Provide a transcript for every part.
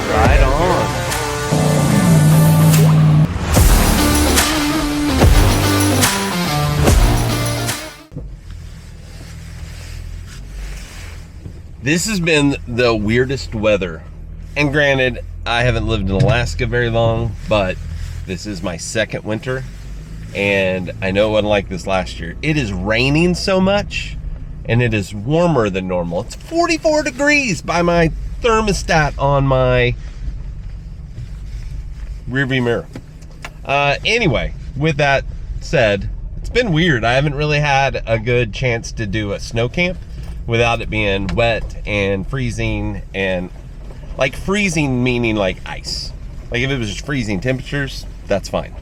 Right on. This has been the weirdest weather. And granted, I haven't lived in Alaska very long, but this is my second winter. And I know it wasn't like this last year. It is raining so much, and it is warmer than normal. It's 44 degrees by my thermostat on my rearview mirror. Anyway, with that said, it's been weird. I haven't really had a good chance to do a snow camp without it being wet and freezing, and like freezing meaning like ice. Like if it was just freezing temperatures, that's fine.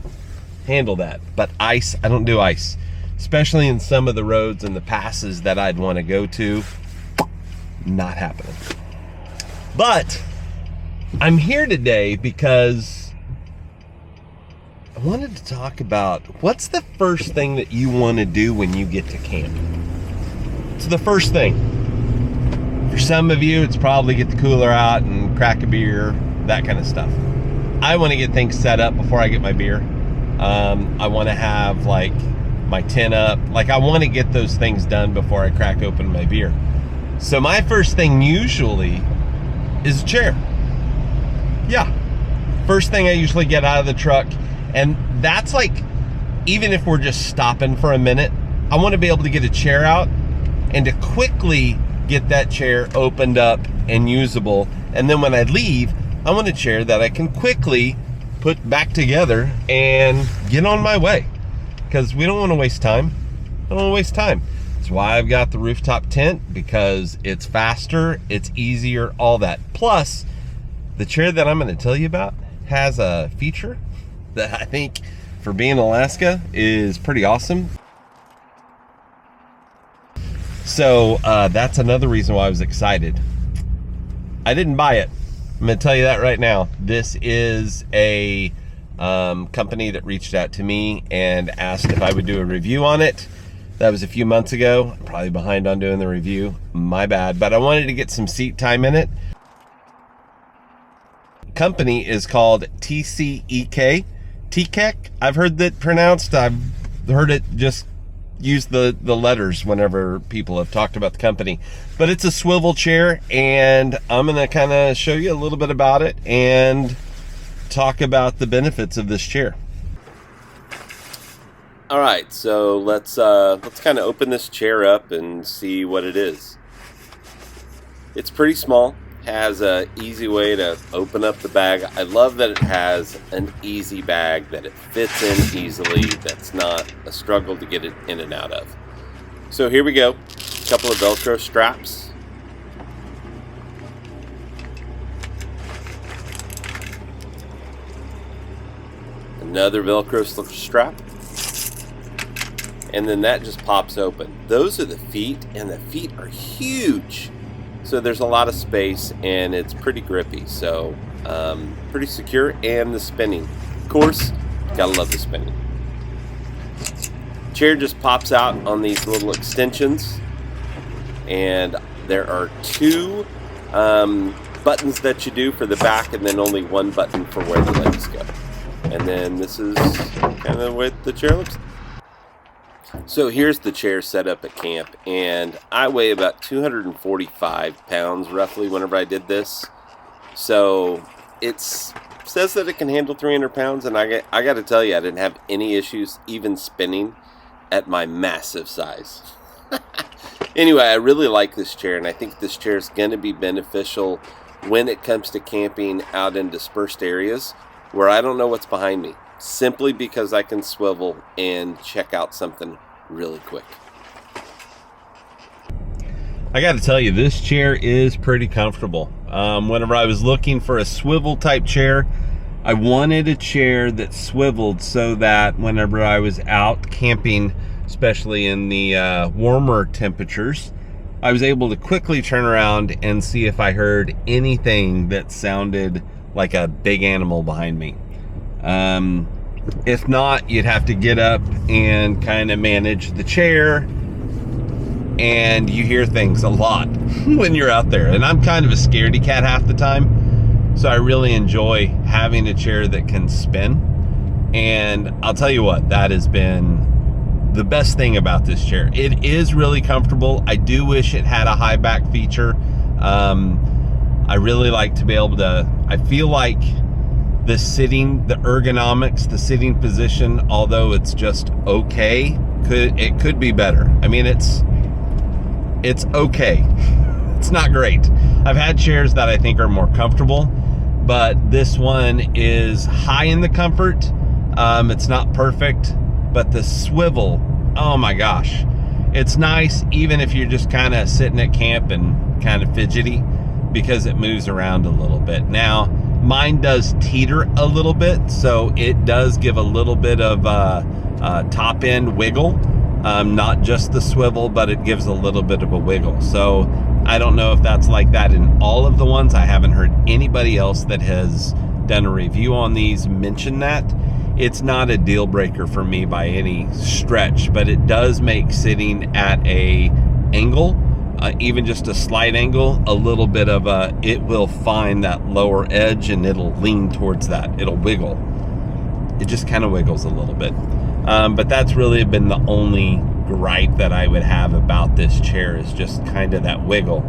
Handle that. But ice, I don't do ice. Especially in some of the roads and the passes that I'd want to go to. Not happening. But I'm here today because I wanted to talk about what's the first thing that you want to do when you get to camp. It's the first thing. For some of you, it's probably get the cooler out and crack a beer, that kind of stuff. I want to get things set up before I get my beer. I want to have like my tent up. Like I want to get those things done before I crack open my beer. So my first thing usually is a chair. Yeah. First thing I usually get out of the truck. And that's like, even if we're just stopping for a minute, I want to be able to get a chair out and to quickly get that chair opened up and usable. And then when I leave, I want a chair that I can quickly put back together and get on my way. Because we don't want to waste time. I don't want to waste time. That's why I've got the rooftop tent, because it's faster, it's easier, all that. Plus, the chair that I'm going to tell you about has a feature that I think for being in Alaska is pretty awesome. So that's another reason why I was excited. I didn't buy it. I'm going to tell you that right now. This is a company that reached out to me and asked if I would do a review on it. That was a few months ago. I'm probably behind on doing the review. My bad. But I wanted to get some seat time in it. Company is called TCEK. TCEK, I've heard that pronounced. I've heard it just use the letters whenever people have talked about the company. But it's a swivel chair, and I'm going to kind of show you a little bit about it and talk about the benefits of this chair. All right, so let's kind of open this chair up and see what it is. It's pretty small. Has a easy way to open up the bag. I love that it has an easy bag that it fits in easily. That's not a struggle to get it in and out of. So here we go. A couple of Velcro straps. Another Velcro strap. And then that just pops open. Those are the feet, and the feet are huge. So there's a lot of space, and it's pretty grippy, so pretty secure. And the spinning, of course, gotta love the spinning. Chair just pops out on these little extensions, and there are two buttons that you do for the back, and then only one button for where the legs go. And then this is kind of what the chair looks like. So here's the chair set up at camp, and I weigh about 245 pounds roughly whenever I did this. So it says that it can handle 300 pounds, and I got to tell you, I didn't have any issues even spinning at my massive size. Anyway, I really like this chair, and I think this chair is going to be beneficial when it comes to camping out in dispersed areas where I don't know what's behind me, simply because I can swivel and check out something really quick. I got to tell you, this chair is pretty comfortable. Whenever I was looking for a swivel type chair, I wanted a chair that swiveled so that whenever I was out camping, especially in the warmer temperatures, I was able to quickly turn around and see if I heard anything that sounded like a big animal behind me. If not, you'd have to get up and kind of manage the chair, and you hear things a lot when you're out there. And I'm kind of a scaredy cat half the time, So I really enjoy having a chair that can spin. And I'll tell you what, that has been the best thing about this chair. It is really comfortable. I do wish it had a high back feature. I really like to be able to, I feel like the sitting, the ergonomics, the sitting position, although it's just okay, it could be better. I mean, it's okay. It's not great. I've had chairs that I think are more comfortable, but this one is high in the comfort. It's not perfect, but the swivel, oh my gosh. It's nice even if you're just kind of sitting at camp and kind of fidgety, because it moves around a little bit. Now, mine does teeter a little bit, so it does give a little bit of top end wiggle. Not just the swivel, but it gives a little bit of a wiggle. So I don't know if that's like that in all of the ones. I haven't heard anybody else that has done a review on these mention that. It's not a deal breaker for me by any stretch, but it does make sitting at a angle, even just a slight angle, a little bit of a, it will find that lower edge and it'll lean towards that. It'll wiggle. It just kind of wiggles a little bit. But that's really been the only gripe that I would have about this chair, is just kind of that wiggle.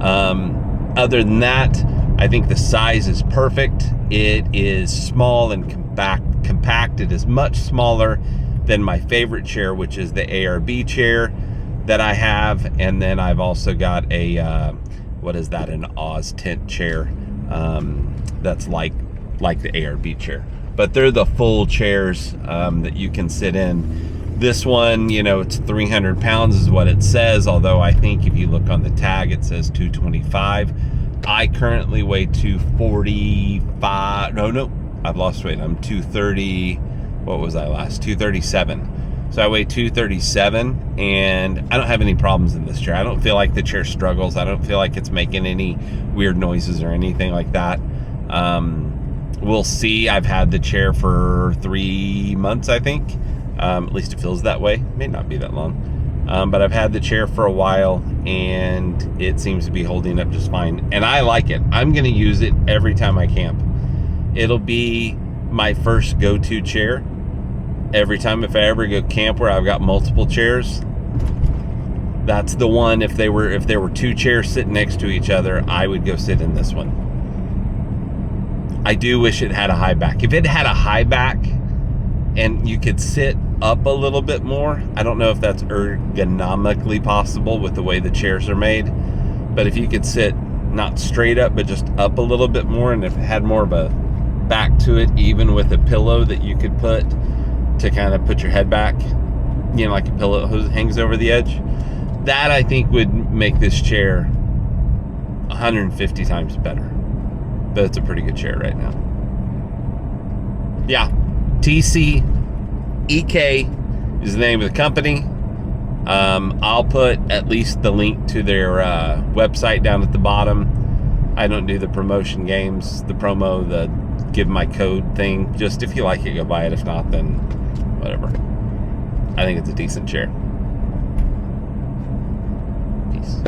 Other than that, I think the size is perfect. It is small and compact. It is much smaller than my favorite chair, which is the ARB chair that I have. And then I've also got a, what is that, an Oz tent chair that's like the ARB chair. But they're the full chairs that you can sit in. This one, you know, it's 300 pounds is what it says, although I think if you look on the tag, it says 225. I currently weigh 245, no, I've lost weight. I'm 230, what was I last? 237. So I weigh 237, and I don't have any problems in this chair. I don't feel like the chair struggles. I don't feel like it's making any weird noises or anything like that. We'll see. I've had the chair for 3 months, I think. At least it feels that way. It may not be that long. But I've had the chair for a while, and it seems to be holding up just fine. And I like it. I'm going to use it every time I camp. It'll be my first go-to chair. Every time, if I ever go camp where I've got multiple chairs, that's the one. If there were two chairs sitting next to each other, I would go sit in this one. I do wish it had a high back. If it had a high back and you could sit up a little bit more, I don't know if that's ergonomically possible with the way the chairs are made, but if you could sit not straight up, but just up a little bit more, and if it had more of a back to it, even with a pillow that you could put to kind of put your head back, you know, like a pillow hangs over the edge, that I think would make this chair 150 times better. But it's a pretty good chair right now. Yeah, TCEK is the name of the company. I'll put at least the link to their website down at the bottom. I don't do the promotion games, the promo, the give my code thing. Just if you like it, go buy it. If not, then whatever. I think it's a decent chair. Peace.